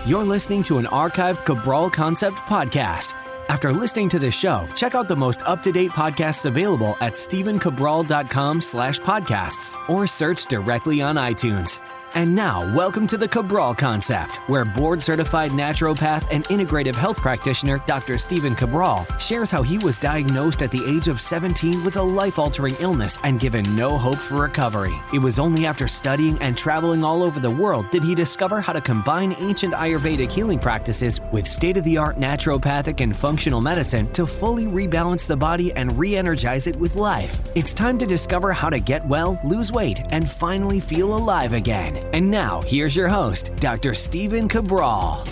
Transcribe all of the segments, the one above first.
You're listening to an archived Cabral Concept podcast. After listening to this show, check out the most up-to-date podcasts available at stephencabral.com/podcasts or search directly on iTunes. And now, welcome to the Cabral Concept, where board-certified naturopath and integrative health practitioner Dr. Stephen Cabral shares how he was diagnosed at the age of 17 with a life-altering illness and given no hope for recovery. It was only after studying and traveling all over the world did he discover how to combine ancient Ayurvedic healing practices with state-of-the-art naturopathic and functional medicine to fully rebalance the body and re-energize it with life. It's time to discover how to get well, lose weight, and finally feel alive again. And now, here's your host, Dr. Stephen Cabral.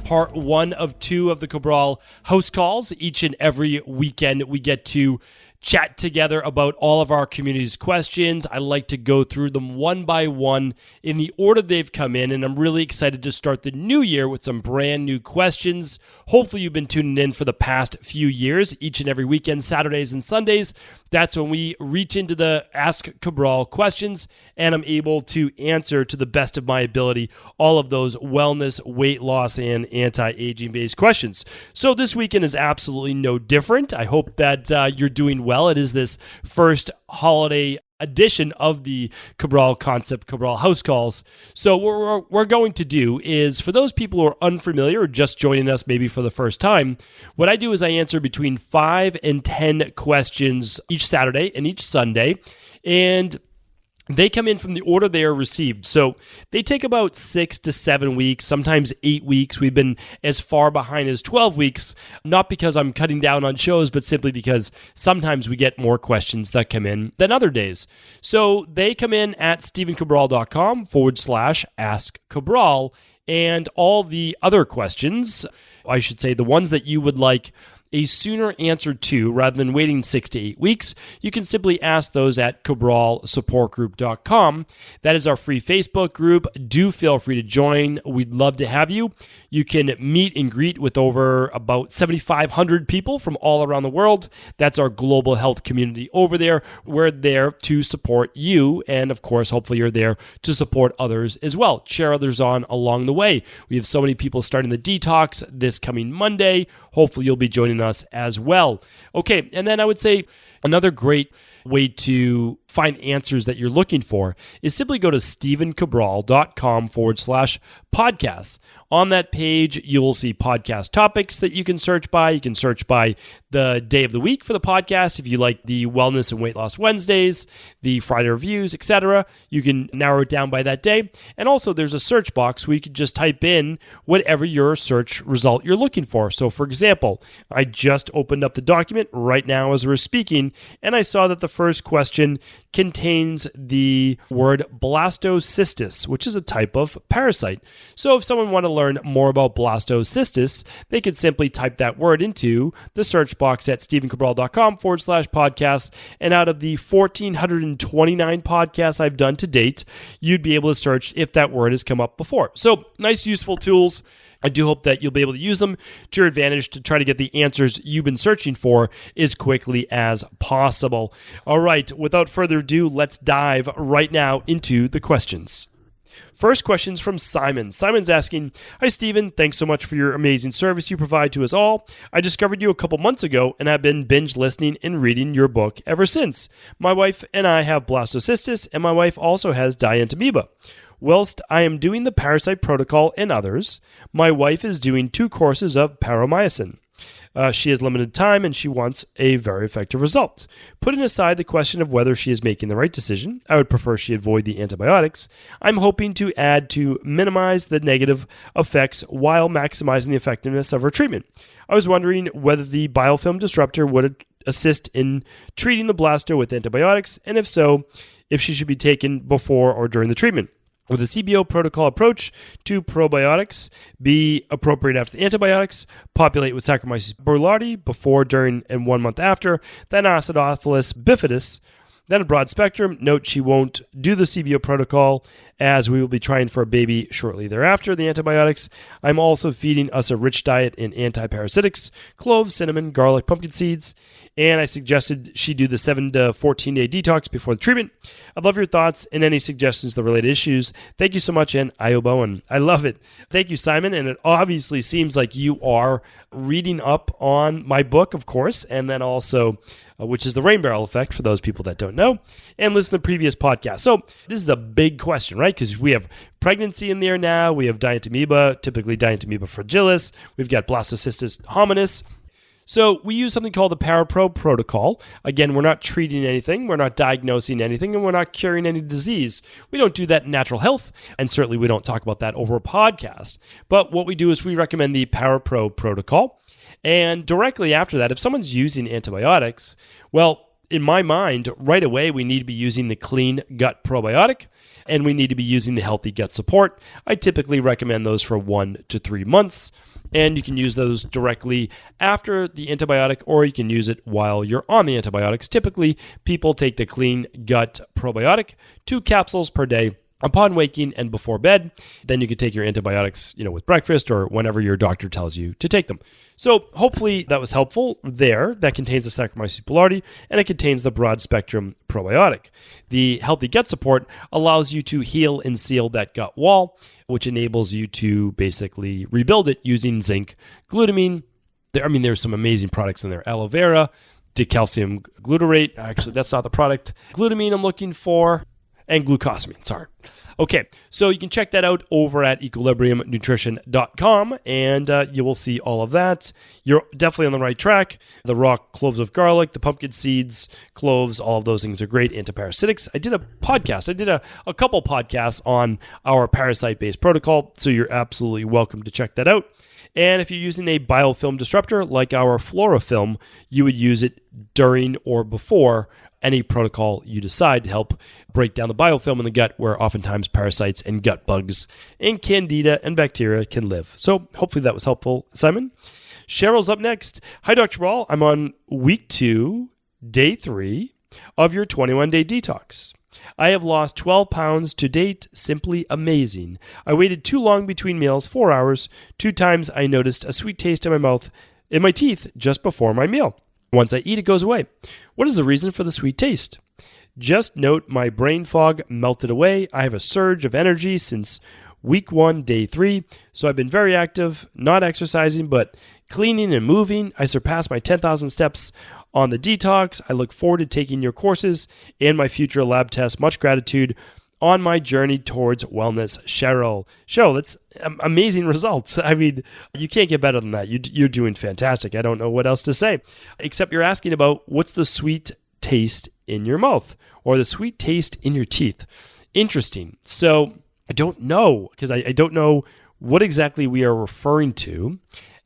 Part 1 of 2 of the Cabral HouseCalls. Each and every weekend, we get to chat together about all of our community's questions. I like to go through them one by one in the order they've come in, and I'm really excited to start the new year with some brand new questions. Hopefully you've been tuning in for the past few years, each and every weekend, Saturdays and Sundays. That's when we reach into the Ask Cabral questions, and I'm able to answer to the best of my ability all of those wellness, weight loss, and anti-aging based questions. So this weekend is absolutely no different. I hope that you're doing well. It is this first holiday edition of the Cabral Concept, Cabral HouseCalls. So what we're going to do is, for those people who are unfamiliar or just joining us maybe for the first time, what I do is I answer between 5 and 10 questions each Saturday and each Sunday, and they come in from the order they are received. So they take about 6 to 7 weeks, sometimes 8 weeks. We've been as far behind as 12 weeks, not because I'm cutting down on shows, but simply because sometimes we get more questions that come in than other days. So they come in at stephencabral.com/ask Cabral, and all the other questions, I should say the ones that you would like a sooner answer to rather than waiting 6 to 8 weeks, you can simply ask those at cabralsupportgroup.com. That is our free Facebook group. Do feel free to join. We'd love to have you. You can meet and greet with over about 7,500 people from all around the world. That's our global health community over there. We're there to support you, and of course, hopefully you're there to support others as well. Cheer others on along the way. We have so many people starting the Detox this coming Monday. Hopefully you'll be joining us as well. Okay, and then I would say another great way to find answers that you're looking for is simply go to stephencabral.com/podcasts. On that page, you will see podcast topics that you can search by. You can search by the day of the week for the podcast. If you like the Wellness and Weight Loss Wednesdays, the Friday reviews, etc., you can narrow it down by that day. And also, there's a search box where you can just type in whatever your search result you're looking for. So, for example, I just opened up the document right now as we're speaking, and I saw that the first question contains the word blastocystis, which is a type of parasite. So if someone wanted to learn more about blastocystis, they could simply type that word into the search box at stephencabral.com/podcasts, and out of the 1,429 podcasts I've done to date, you'd be able to search if that word has come up before. So nice, useful tools. I do hope that you'll be able to use them to your advantage to try to get the answers you've been searching for as quickly as possible. All right, without further ado, let's dive right now into the questions. First question's from Simon. Simon's asking, "Hi, Stephen. Thanks so much for your amazing service you provide to us all. I discovered you a couple months ago and have been binge listening and reading your book ever since. My wife and I have blastocystis, and my wife also has dientaboeba. Whilst I am doing the Parasite protocol and others, my wife is doing 2 courses of Paromomycin. She has limited time and she wants a very effective result. Putting aside the question of whether she is making the right decision, I would prefer she avoid the antibiotics. I'm hoping to add to minimize the negative effects while maximizing the effectiveness of her treatment. I was wondering whether the biofilm disruptor would assist in treating the blasto with antibiotics, and if so, if she should be taken before or during the treatment. Would the CBO protocol approach to probiotics be appropriate after the antibiotics? Populate with saccharomyces boulardii before, during, and 1 month after. Then acidophilus bifidus. Then a broad spectrum. Note she won't do the CBO protocol as we will be trying for a baby shortly thereafter, the antibiotics. I'm also feeding us a rich diet in antiparasitics, clove, cinnamon, garlic, pumpkin seeds, and I suggested she do the 7 to 14 day detox before the treatment. I'd love your thoughts and any suggestions to the related issues. Thank you so much, and ayubowan. I love it. Thank you, Simon, and it obviously seems like you are reading up on my book, of course, and then also which is the rain barrel effect for those people that don't know, and listen to the previous podcast. So this is a big question, right? Because we have pregnancy in there now. We have dientaboeba, typically dientaboeba fragilis. We've got blastocystis hominis. So we use something called the Parapro protocol. Again, we're not treating anything, we're not diagnosing anything, and we're not curing any disease. We don't do that in natural health, and certainly we don't talk about that over a podcast. But what we do is we recommend the Parapro protocol. And directly after that, if someone's using antibiotics, well, in my mind, right away, we need to be using the clean gut probiotic, and we need to be using the healthy gut support. I typically recommend those for 1 to 3 months, and you can use those directly after the antibiotic, or you can use it while you're on the antibiotics. Typically, people take the clean gut probiotic, 2 capsules per day, upon waking and before bed. Then you can take your antibiotics, with breakfast or whenever your doctor tells you to take them. So hopefully that was helpful there. That contains the Saccharomyces boulardii, and it contains the broad spectrum probiotic. The healthy gut support allows you to heal and seal that gut wall, which enables you to basically rebuild it using zinc, glutamine. There's some amazing products in there. Aloe vera, decalcium glutarate. Actually, that's not the product. Glutamine I'm looking for. And glucosamine, sorry. Okay, so you can check that out over at equilibriumnutrition.com, and you will see all of that. You're definitely on the right track. The raw cloves of garlic, the pumpkin seeds, cloves, all of those things are great. Antiparasitics. I did a podcast. I did a couple podcasts on our parasite-based protocol, so you're absolutely welcome to check that out. And if you're using a biofilm disruptor like our FloraFilm, you would use it during or before any protocol you decide to help break down the biofilm in the gut, where oftentimes parasites and gut bugs and candida and bacteria can live. So hopefully that was helpful, Simon. Cheryl's up next. Hi, Dr. Ball. I'm on week 2, day 3 of your 21-day detox. I have lost 12 pounds to date. Simply amazing. I waited too long between meals, 4 hours. 2 times I noticed a sweet taste in my teeth just before my meal. Once I eat, it goes away. What is the reason for the sweet taste? Just note my brain fog melted away. I have a surge of energy since week 1, day 3. So I've been very active, not exercising, but cleaning and moving. I surpassed my 10,000 steps on the detox. I look forward to taking your courses and my future lab tests. Much gratitude on my journey towards wellness, Cheryl. Cheryl, that's amazing results. You can't get better than that. You're doing fantastic. I don't know what else to say, except you're asking about what's the sweet taste in your mouth or the sweet taste in your teeth. Interesting. So I don't know, because I don't know what exactly we are referring to.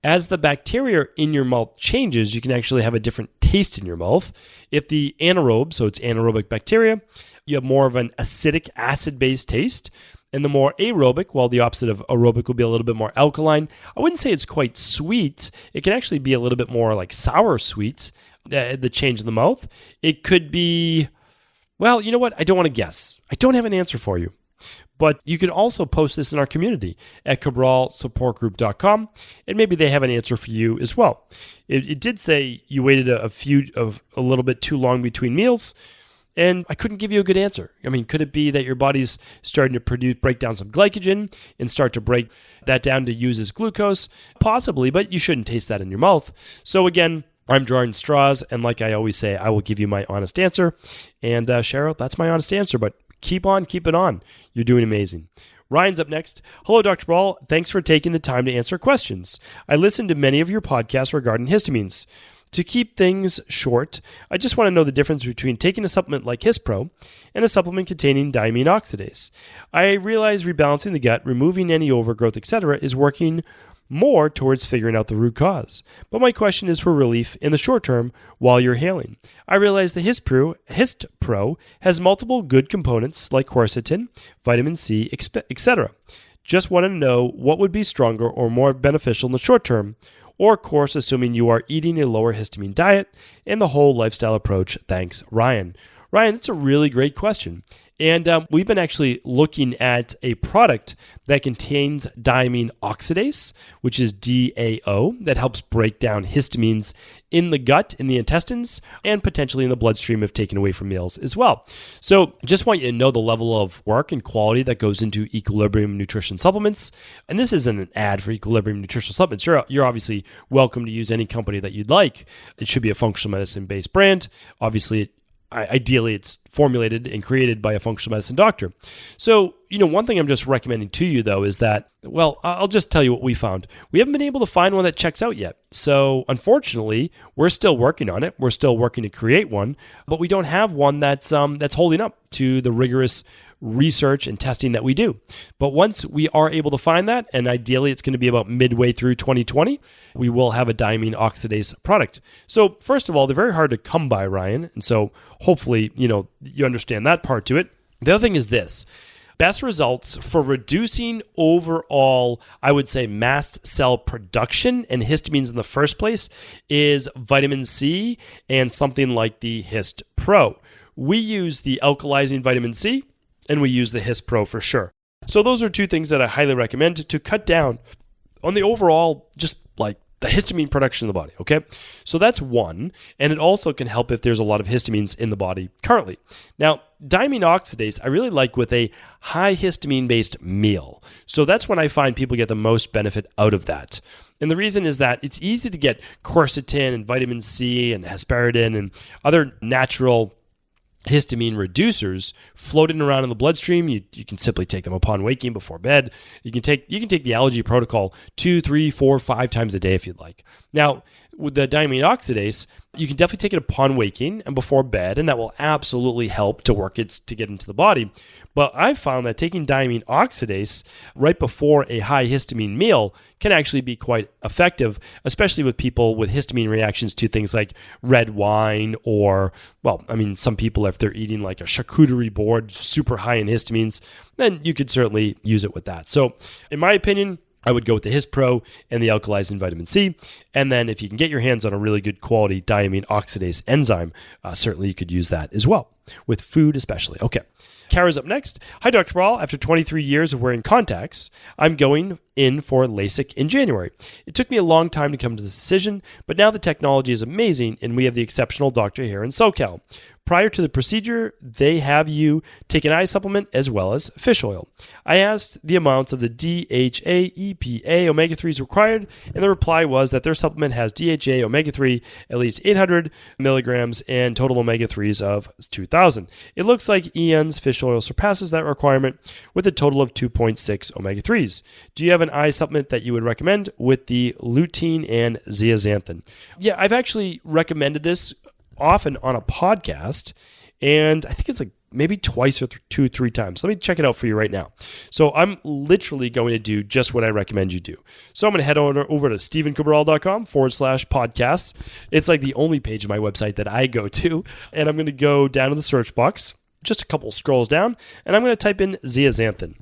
As the bacteria in your mouth changes, you can actually have a different taste in your mouth. If the anaerobe, so it's anaerobic bacteria, you have more of an acidic, acid-based taste. And the more aerobic, well, the opposite of aerobic will be a little bit more alkaline. I wouldn't say it's quite sweet. It can actually be a little bit more like sour sweet, the change in the mouth. It could be, well, you know what? I don't want to guess. I don't have an answer for you. But you can also post this in our community at cabralsupportgroup.com, and maybe they have an answer for you as well. It did say you waited a little bit too long between meals, and I couldn't give you a good answer. Could it be that your body's starting to break down some glycogen and start to break that down to use as glucose? Possibly, but you shouldn't taste that in your mouth. So again, I'm drawing straws, and like I always say, I will give you my honest answer. And Cheryl, that's my honest answer, but keep it on. You're doing amazing. Ryan's up next. Hello, Dr. Ball. Thanks for taking the time to answer questions. I listened to many of your podcasts regarding histamines. To keep things short, I just want to know the difference between taking a supplement like Hispro and a supplement containing diamine oxidase. I realize rebalancing the gut, removing any overgrowth, etc. is working more towards figuring out the root cause. But my question is for relief in the short term while you're healing. I realize the Histpro has multiple good components like quercetin, vitamin C, etc. Just want to know what would be stronger or more beneficial in the short term, or of course assuming you are eating a lower histamine diet and the whole lifestyle approach. Thanks, Ryan. Ryan, that's a really great question. And we've been actually looking at a product that contains diamine oxidase, which is DAO, that helps break down histamines in the gut, in the intestines, and potentially in the bloodstream if taken away from meals as well. So just want you to know the level of work and quality that goes into Equilibrium Nutrition Supplements. And this isn't an ad for Equilibrium Nutritional Supplements. You're obviously welcome to use any company that you'd like. It should be a functional medicine-based brand. Obviously, ideally, it's formulated and created by a functional medicine doctor. So, one thing I'm just recommending to you, though, is that, well, I'll just tell you what we found. We haven't been able to find one that checks out yet. So, unfortunately, we're still working on it. We're still working to create one, but we don't have one that's holding up to the rigorous research and testing that we do. But once we are able to find that, and ideally it's going to be about midway through 2020, we will have a diamine oxidase product. So first of all, they're very hard to come by, Ryan. And so hopefully, you understand that part to it. The other thing is this. Best results for reducing overall, I would say, mast cell production and histamines in the first place is vitamin C and something like the Hist Pro. We use the alkalizing vitamin C, and we use the Hist Pro for sure. So those are two things that I highly recommend to cut down on the overall, just like the histamine production in the body, okay? So that's one, and it also can help if there's a lot of histamines in the body currently. Now, diamine oxidase, I really like with a high histamine-based meal. So that's when I find people get the most benefit out of that. And the reason is that it's easy to get quercetin and vitamin C and hesperidin and other natural histamine reducers floating around in the bloodstream. You can simply take them upon waking before bed. You can take the allergy protocol 2, 3, 4, 5 times a day if you'd like. Now, with the diamine oxidase, you can definitely take it upon waking and before bed, and that will absolutely help to work it to get into the body. But I've found that taking diamine oxidase right before a high histamine meal can actually be quite effective, especially with people with histamine reactions to things like red wine or, some people, if they're eating like a charcuterie board, super high in histamines, then you could certainly use it with that. So in my opinion, I would go with the Hist Pro and the alkalizing vitamin C. And then if you can get your hands on a really good quality diamine oxidase enzyme, certainly you could use that as well, with food especially. Okay. Kara's up next. Hi, Dr. Cabral. After 23 years of wearing contacts, I'm going in for LASIK in January. It took me a long time to come to this decision, but now the technology is amazing and we have the exceptional doctor here in SoCal. Prior to the procedure, they have you take an eye supplement as well as fish oil. I asked the amounts of the DHA, EPA, omega-3s required, and the reply was that their supplement has DHA, omega-3, at least 800 milligrams, and total omega-3s of 2,000. It looks like Ian's fish oil surpasses that requirement with a total of 2.6 omega-3s. Do you have an eye supplement that you would recommend with the lutein and zeaxanthin? Yeah, I've actually recommended this often on a podcast, and I think it's like maybe twice or 2 or 3 times. Let me check it out for you right now. So I'm literally going to do just what I recommend you do. So I'm going to head over to stevencabral.com/podcasts. It's like the only page of my website that I go to, and I'm going to go down to the search box, just a couple scrolls down, and I'm going to type in zeaxanthin.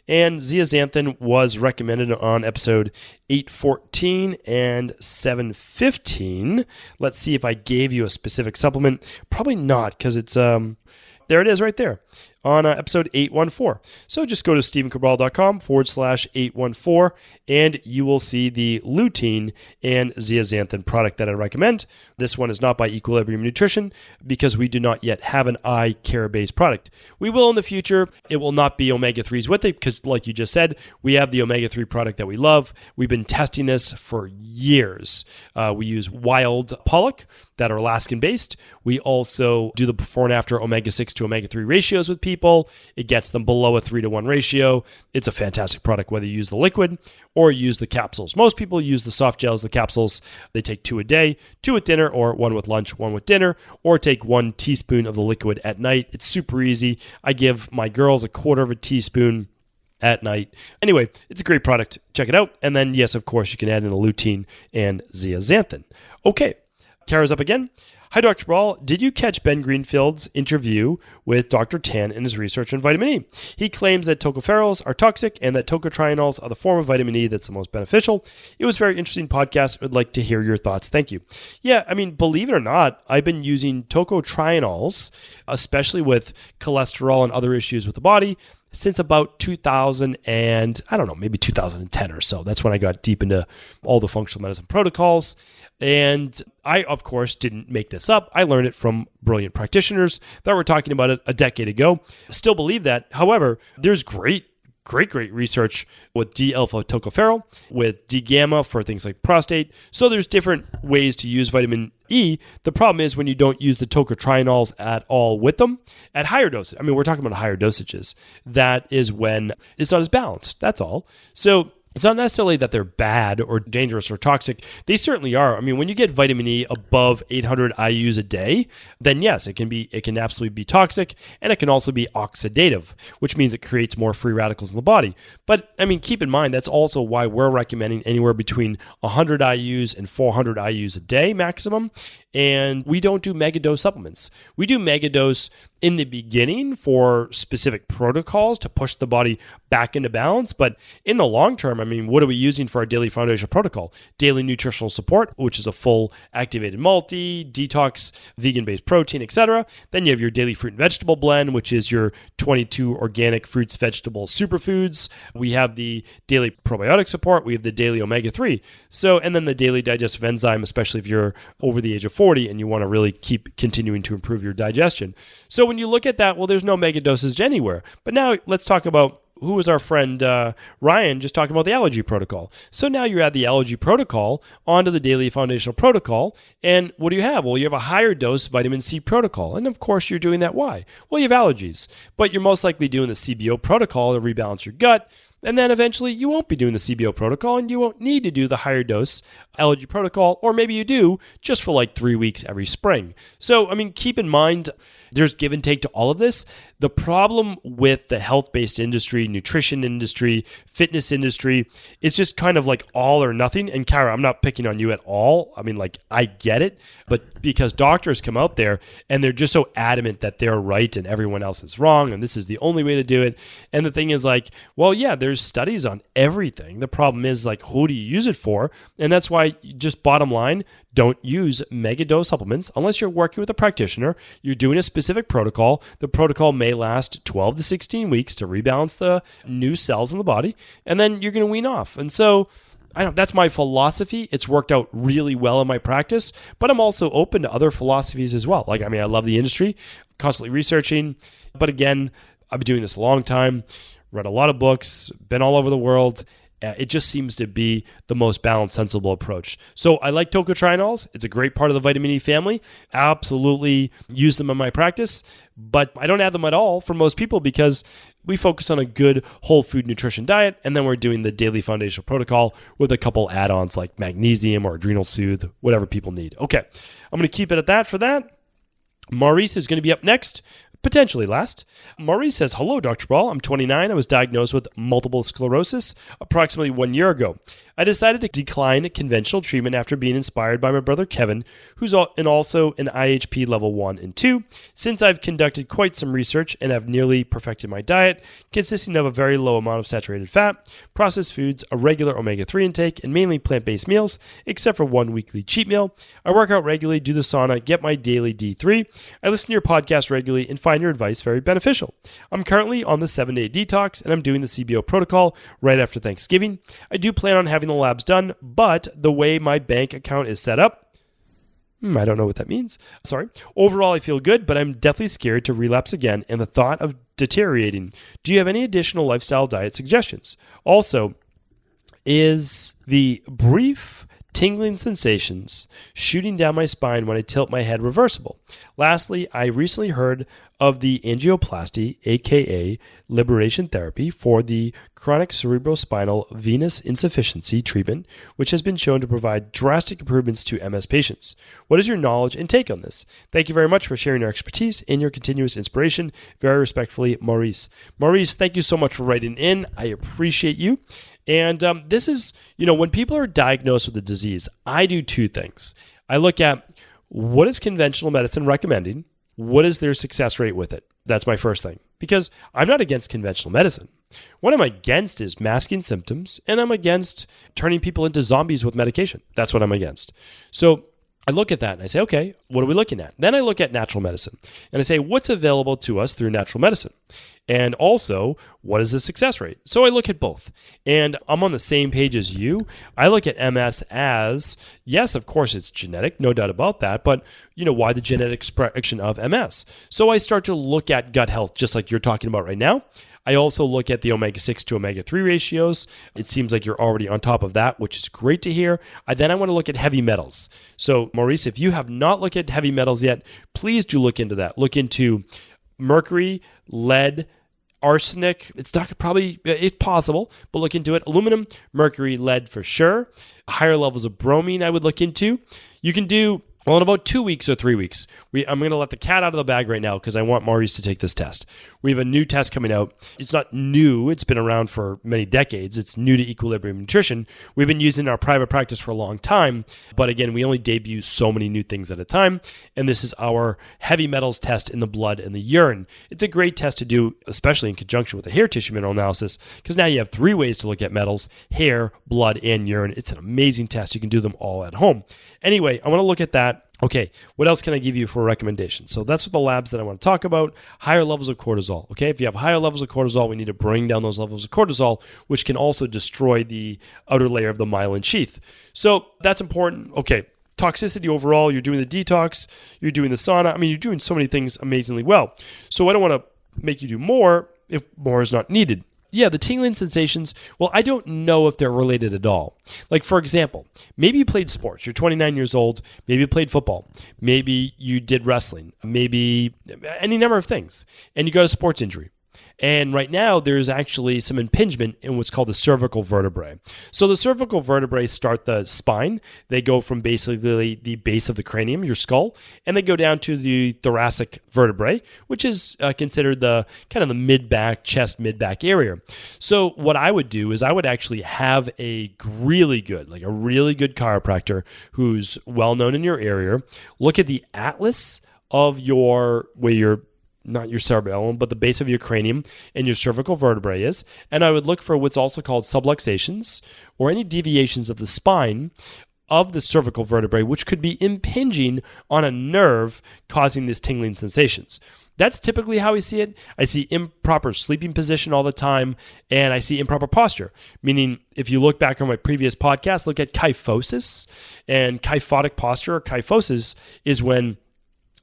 And zeaxanthin was recommended on episode 814 and 715. Let's see if I gave you a specific supplement. Probably not, because it's there it is right there on episode 814. So just go to stevencabral.com/814 and you will see the lutein and zeaxanthin product that I recommend. This one is not by Equilibrium Nutrition because we do not yet have an eye care-based product. We will in the future. It will not be omega-3s with it because, like you just said, we have the omega-3 product that we love. We've been testing this for years. We use wild pollock that are Alaskan-based. We also do the before and after omega-6 to omega-3 ratios with people. It gets them below a 3-to-1 ratio. It's a fantastic product, whether you use the liquid or use the capsules. Most people use the soft gels, the capsules. They take 2 a day, 2 at dinner, or 1 with lunch, 1 with dinner, or take 1 teaspoon of the liquid at night. It's super easy. I give my girls a 1/4 teaspoon at night. Anyway, it's a great product. Check it out. And then, yes, of course, you can add in the lutein and zeaxanthin. Okay, Kara's up again. Hi, Dr. Ball. Did you catch Ben Greenfield's interview with Dr. Tan and his research on vitamin E? He claims that tocopherols are toxic and that tocotrienols are the form of vitamin E that's the most beneficial. It was a very interesting podcast. I would like to hear your thoughts. Thank you. Yeah, I mean, believe it or not, I've been using tocotrienols, especially with cholesterol and other issues with the body, since about 2000 and I don't know, maybe 2010 or so. That's when I got deep into all the functional medicine protocols. And I, of course, didn't make this up. I learned it from brilliant practitioners that were talking about it a decade ago. Still believe that. However, there's great research with D-alpha tocopherol, with D-gamma for things like prostate. So there's different ways to use vitamin E. The problem is when you don't use the tocotrienols at all with them at higher doses. I mean, we're talking about higher dosages. That is when it's not as balanced. That's all. So it's not necessarily that they're bad or dangerous or toxic. They certainly are. I mean, when you get vitamin E above 800 IUs a day, then yes, it can absolutely be toxic, and it can also be oxidative, which means it creates more free radicals in the body. But I mean, keep in mind, that's also why we're recommending anywhere between 100 IUs and 400 IUs a day maximum. And we don't do megadose supplements. We do megadose in the beginning for specific protocols to push the body back into balance. But in the long term, I mean, what are we using for our daily foundational protocol? Daily nutritional support, which is a full activated multi, detox, vegan-based protein, etc. Then you have your daily fruit and vegetable blend, which is your 22 organic fruits, vegetables, superfoods. We have the daily probiotic support. We have the daily omega-3. So, and then the daily digestive enzyme, especially if you're over the age of 40 and you want to really keep continuing to improve your digestion. So when you look at that, well, there's no mega dosage anywhere. But now let's talk about who was our friend Ryan just talking about the allergy protocol. So now you add the allergy protocol onto the daily foundational protocol. And what do you have? Well, you have a higher dose vitamin C protocol. And of course, you're doing that. Why? Well, you have allergies. But you're most likely doing the CBO protocol to rebalance your gut. And then eventually you won't be doing the CBO protocol and you won't need to do the higher dose allergy protocol, or maybe you do just for like 3 weeks every spring. So, I mean, keep in mind, there's give and take to all of this. The problem with the health-based industry, nutrition industry, fitness industry, is just kind of like all or nothing. And Kara, I'm not picking on you at all. I mean, like, I get it. But because doctors come out there and they're just so adamant that they're right and everyone else is wrong and this is the only way to do it. And the thing is like, well, yeah, there's studies on everything. The problem is like, who do you use it for? And that's why, just bottom line, don't use mega dose supplements unless you're working with a practitioner. You're doing a specific protocol. The protocol may last 12 to 16 weeks to rebalance the new cells in the body, and then you're going to wean off. And so that's my philosophy. It's worked out really well in my practice, but I'm also open to other philosophies as well. Like, I mean, I love the industry, constantly researching, but again, I've been doing this a long time, read a lot of books, been all over the world. It just seems to be the most balanced, sensible approach. So I like tocotrienols. It's a great part of the vitamin E family. Absolutely use them in my practice, but I don't add them at all for most people because we focus on a good whole food nutrition diet, and then we're doing the daily foundational protocol with a couple add-ons like magnesium or adrenal soothe, whatever people need. Okay, I'm going to keep it at that for that. Maurice is going to be up next. Potentially last. Maurice says, hello, Dr. Ball. I'm 29. I was diagnosed with multiple sclerosis approximately 1 year ago. I decided to decline conventional treatment after being inspired by my brother Kevin, who's also an IHP level 1 and 2. Since I've conducted quite some research and have nearly perfected my diet, consisting of a very low amount of saturated fat, processed foods, a regular omega-3 intake, and mainly plant-based meals, except for one weekly cheat meal. I work out regularly, do the sauna, get my daily D3. I listen to your podcast regularly and find your advice very beneficial. I'm currently on the 7-day detox, and I'm doing the CBO protocol right after Thanksgiving. I do plan on having the labs done, but the way my bank account is set up, I don't know what that means. Sorry. Overall, I feel good, but I'm definitely scared to relapse again and the thought of deteriorating. Do you have any additional lifestyle diet suggestions? Also, is the brief tingling sensations shooting down my spine when I tilt my head reversible? Lastly, I recently heard of the angioplasty, aka liberation therapy, for the chronic cerebrospinal venous insufficiency treatment, which has been shown to provide drastic improvements to MS patients. What is your knowledge and take on this? Thank you very much for sharing your expertise and your continuous inspiration. Very respectfully, Maurice. Maurice, thank you so much for writing in. I appreciate you. And this is, when people are diagnosed with a disease, I do two things. I look at what is conventional medicine recommending? What is their success rate with it? That's my first thing. Because I'm not against conventional medicine. What I'm against is masking symptoms, and I'm against turning people into zombies with medication. That's what I'm against. So I look at that and I say, okay, what are we looking at? Then I look at natural medicine and I say, what's available to us through natural medicine? And also, what is the success rate? So I look at both. And I'm on the same page as you. I look at MS as, yes, of course, it's genetic, no doubt about that. But, why the genetic expression of MS? So I start to look at gut health, just like you're talking about right now. I also look at the omega-6 to omega-3 ratios. It seems like you're already on top of that, which is great to hear. Then I want to look at heavy metals. So, Maurice, if you have not looked at heavy metals yet, please do look into that. Look into mercury, lead, arsenic. It's possible, but look into it. Aluminum, mercury, lead for sure. Higher levels of bromine I would look into. You can do, in about 2 weeks or 3 weeks, I'm going to let the cat out of the bag right now because I want Maurice to take this test. We have a new test coming out. It's not new. It's been around for many decades. It's new to Equilibrium Nutrition. We've been using it in our private practice for a long time. But again, we only debut so many new things at a time. And this is our heavy metals test in the blood and the urine. It's a great test to do, especially in conjunction with a hair tissue mineral analysis, because now you have 3 ways to look at metals: hair, blood, and urine. It's an amazing test. You can do them all at home. Anyway, I want to look at that. Okay, what else can I give you for a recommendation? So that's what the labs that I want to talk about. Higher levels of cortisol. Okay, if you have higher levels of cortisol, we need to bring down those levels of cortisol, which can also destroy the outer layer of the myelin sheath. So that's important. Okay, toxicity overall, you're doing the detox, you're doing the sauna. You're doing so many things amazingly well. So I don't want to make you do more if more is not needed. Yeah, the tingling sensations, well, I don't know if they're related at all. Like, for example, maybe you played sports. You're 29 years old. Maybe you played football. Maybe you did wrestling. Maybe any number of things. And you got a sports injury. And right now, there's actually some impingement in what's called the cervical vertebrae. So the cervical vertebrae start the spine. They go from basically the base of the cranium, your skull, and they go down to the thoracic vertebrae, which is considered the kind of the mid-back, chest mid-back area. So what I would do is I would actually have a really good chiropractor who's well-known in your area, look at the atlas of not your cerebellum, but the base of your cranium and your cervical vertebrae is. And I would look for what's also called subluxations or any deviations of the spine of the cervical vertebrae, which could be impinging on a nerve causing these tingling sensations. That's typically how I see it. I see improper sleeping position all the time, and I see improper posture. Meaning, if you look back on my previous podcast, look at kyphosis. And kyphotic posture or kyphosis is when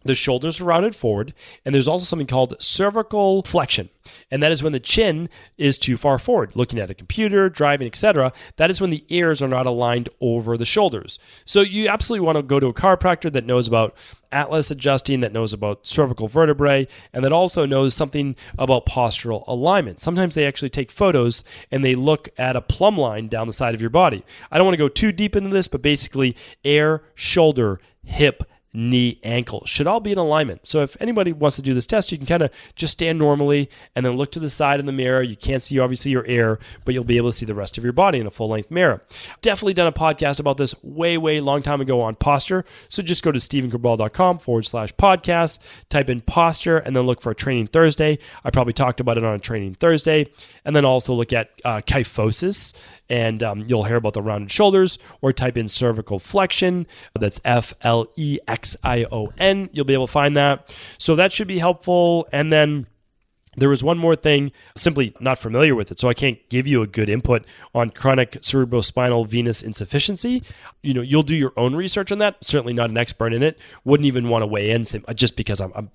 the shoulders are rounded forward, and there's also something called cervical flexion. And that is when the chin is too far forward. Looking at a computer, driving, etc., that is when the ears are not aligned over the shoulders. So you absolutely want to go to a chiropractor that knows about atlas adjusting, that knows about cervical vertebrae, and that also knows something about postural alignment. Sometimes they actually take photos and they look at a plumb line down the side of your body. I don't want to go too deep into this, but basically air, shoulder, hip, knee, ankle should all be in alignment. So if anybody wants to do this test, you can kind of just stand normally and then look to the side in the mirror. You can't see obviously your ear, but you'll be able to see the rest of your body in a full-length mirror. Definitely done a podcast about this way long time ago on posture. So just go to stevencabral.com/podcast, type in posture, and then look for a Training Thursday. I probably talked about it on a Training Thursday. And then also look at kyphosis, and you'll hear about the rounded shoulders, or type in cervical flexion. That's FLEXION. You'll be able to find that. So that should be helpful. And then there was one more thing, simply not familiar with it, so I can't give you a good input on chronic cerebrospinal venous insufficiency. You'll do your own research on that. Certainly not an expert in it. Wouldn't even want to weigh in just because I'm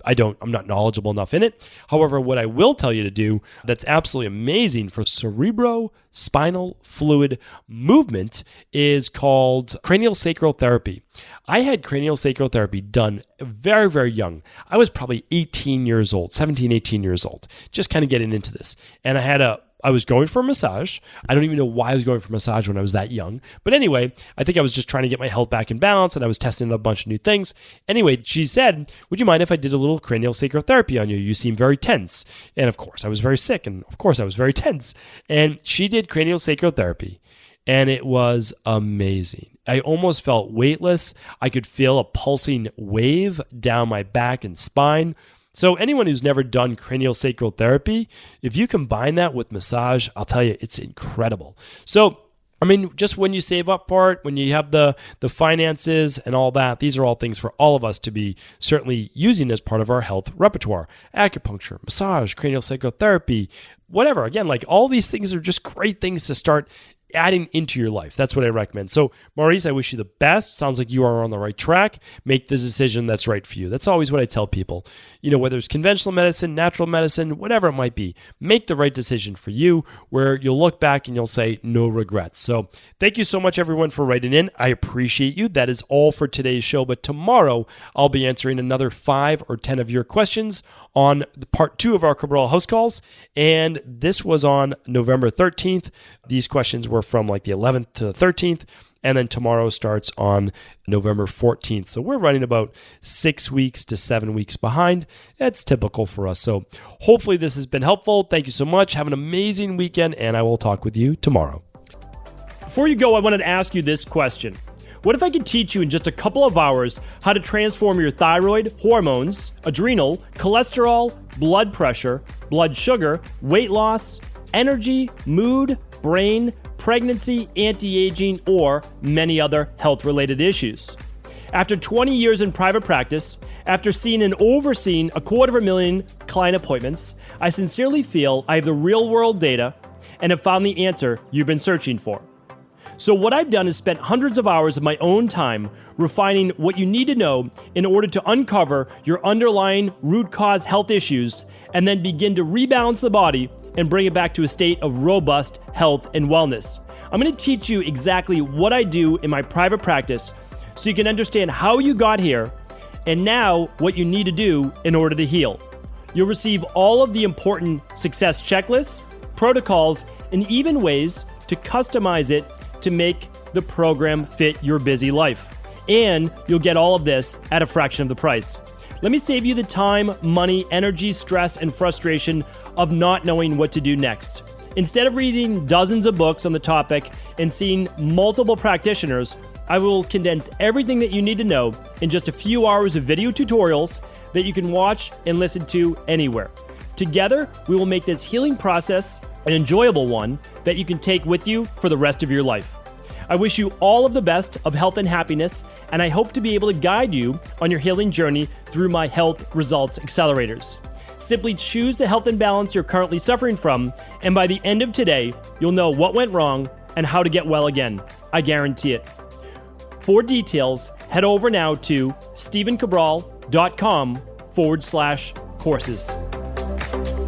not knowledgeable enough in it. However, what I will tell you to do that's absolutely amazing for cerebrospinal fluid movement is called cranial sacral therapy. I had cranial sacral therapy done very, very young. I was probably 18 years old, 17, 18 years old, just kind of getting into this. And I was going for a massage. I don't even know why I was going for a massage when I was that young. But anyway, I think I was just trying to get my health back in balance, and I was testing a bunch of new things. Anyway, she said, would you mind if I did a little cranial sacral therapy on you? You seem very tense. And of course, I was very sick, and of course, I was very tense. And she did cranial sacral therapy. and it was amazing. I almost felt weightless. I could feel a pulsing wave down my back and spine. So anyone who's never done craniosacral therapy, if you combine that with massage, I'll tell you, it's incredible. So, I mean, just when you save up for it, when you have the finances and all that, these are all things for all of us to be certainly using as part of our health repertoire. Acupuncture, massage, craniosacral therapy, whatever. Again, like all these things are just great things to start adding into your life. That's what I recommend. So, Maurice, I wish you the best. Sounds like you are on the right track. Make the decision that's right for you. That's always what I tell people. You know, whether it's conventional medicine, natural medicine, whatever it might be, make the right decision for you where you'll look back and you'll say no regrets. So, thank you so much, everyone, for writing in. I appreciate you. That is all for today's show. But tomorrow, I'll be answering another 5 or 10 of your questions on the part 2 of our Cabral HouseCalls. And this was on November 13th. These questions were from like the 11th to the 13th. And then tomorrow starts on November 14th. So we're running about 6 weeks to 7 weeks behind. That's typical for us. So hopefully this has been helpful. Thank you so much. Have an amazing weekend, and I will talk with you tomorrow. Before you go, I wanted to ask you this question. What if I could teach you in just a couple of hours how to transform your thyroid, hormones, adrenal, cholesterol, blood pressure, blood sugar, weight loss, energy, mood, brain, pregnancy, anti-aging, or many other health-related issues? After 20 years in private practice, after seeing and overseeing 250,000 client appointments, I sincerely feel I have the real-world data and have found the answer you've been searching for. So what I've done is spent hundreds of hours of my own time refining what you need to know in order to uncover your underlying root cause health issues and then begin to rebalance the body and bring it back to a state of robust health and wellness. I'm going to teach you exactly what I do in my private practice so you can understand how you got here and now what you need to do in order to heal. You'll receive all of the important success checklists, protocols, and even ways to customize it to make the program fit your busy life. And you'll get all of this at a fraction of the price. Let me save you the time, money, energy, stress, and frustration of not knowing what to do next. Instead of reading dozens of books on the topic and seeing multiple practitioners, I will condense everything that you need to know in just a few hours of video tutorials that you can watch and listen to anywhere. Together, we will make this healing process an enjoyable one that you can take with you for the rest of your life. I wish you all of the best of health and happiness, and I hope to be able to guide you on your healing journey through my Health Results Accelerators. Simply choose the health imbalance you're currently suffering from, and by the end of today, you'll know what went wrong and how to get well again. I guarantee it. For details, head over now to stephencabral.com/courses.